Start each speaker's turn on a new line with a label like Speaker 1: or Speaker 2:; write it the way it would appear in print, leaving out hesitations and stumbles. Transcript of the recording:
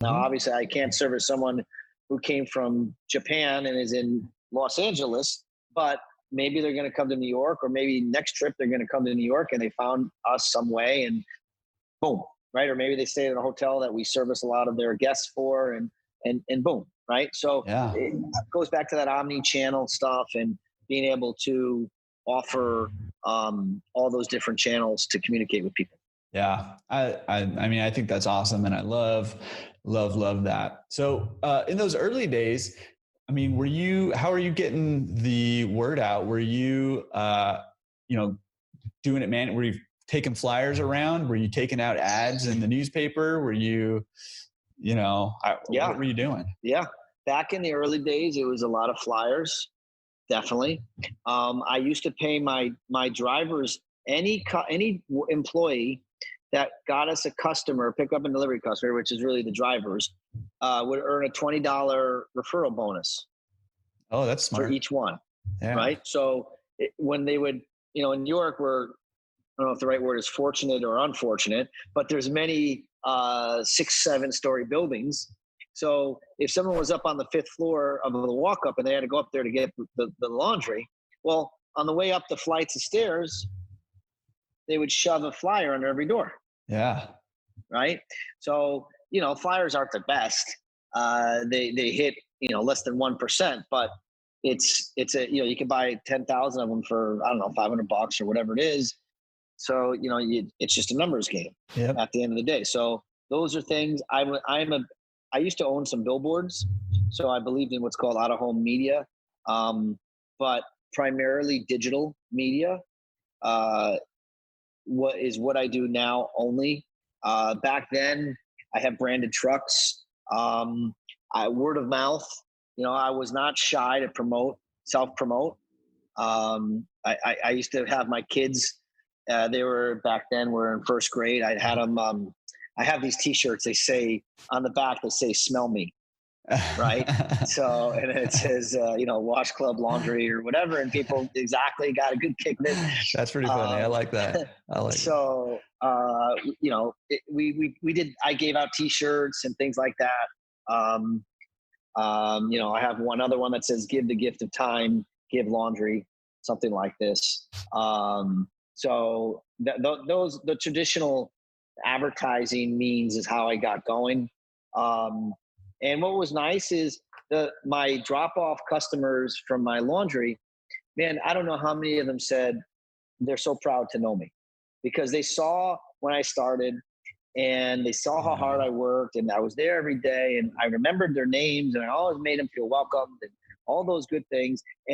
Speaker 1: Now,
Speaker 2: Mhm.
Speaker 1: obviously, I can't service someone who came from Japan and is in Los Angeles, but maybe they're going to come to New York, or maybe next trip they're going to come to New York and they found us some way, and boom, right? Or maybe they stayed in a hotel that we service a lot of their guests for, and boom, right? So
Speaker 2: Yeah.
Speaker 1: it goes back to that omni-channel stuff and being able to offer all those different channels to communicate with people.
Speaker 2: Yeah. I mean, I think that's awesome. And I love that. So, in those early days, I mean, how are you getting the word out? Were you, you know, doing it, man? Were you taking flyers around? Were you taking out ads in the newspaper? Were you, what
Speaker 1: Yeah,
Speaker 2: were you doing?
Speaker 1: yeah. Back in the early days, it was a lot of flyers. Definitely. I used to pay my drivers, any employee that got us a customer, pick up and delivery customer, which is really the drivers, would earn a $20 referral bonus
Speaker 2: Oh, that's
Speaker 1: for
Speaker 2: smart.
Speaker 1: each one,
Speaker 2: Yeah.
Speaker 1: right? So when they would, in New York, we're, I don't know if the right word is fortunate or unfortunate, but there's many 6, 7 story buildings. So if someone was up on the 5th floor of the walk up and they had to go up there to get the laundry, well, on the way up the flights of stairs, they would shove a flyer under every door,
Speaker 2: Yeah.
Speaker 1: right? So, flyers aren't the best. They hit, less than 1%, but it's a, you can buy 10,000 of them for, I don't know, $500 or whatever it is. So, it's just a numbers game
Speaker 2: Yep.
Speaker 1: at the end of the day. So those are things I used to own some billboards. So I believed in what's called out of home media, but primarily digital media. Uh, what I do now only. Back then, I had branded trucks. Word of mouth. I was not shy to self promote. I used to have my kids. They were back then. Were in first grade. I had them. I have these T-shirts. They say on the back. They say "Smell me." Right. So, and it says, wash club laundry or whatever. And people exactly got a good kick of it.
Speaker 2: That's pretty funny. I
Speaker 1: Um,
Speaker 2: like that. I like it.
Speaker 1: so, we did, I gave out T-shirts and things like that. I have one other one that says, give the gift of time, give laundry, something like this. The traditional advertising means is how I got going. And what was nice is my drop off customers from my laundry, man, I don't know how many of them said they're so proud to know me because they saw when I started and they saw how hard
Speaker 2: Yeah.
Speaker 1: I worked and I was there every day and I remembered their names and I always made them feel welcome and all those good things.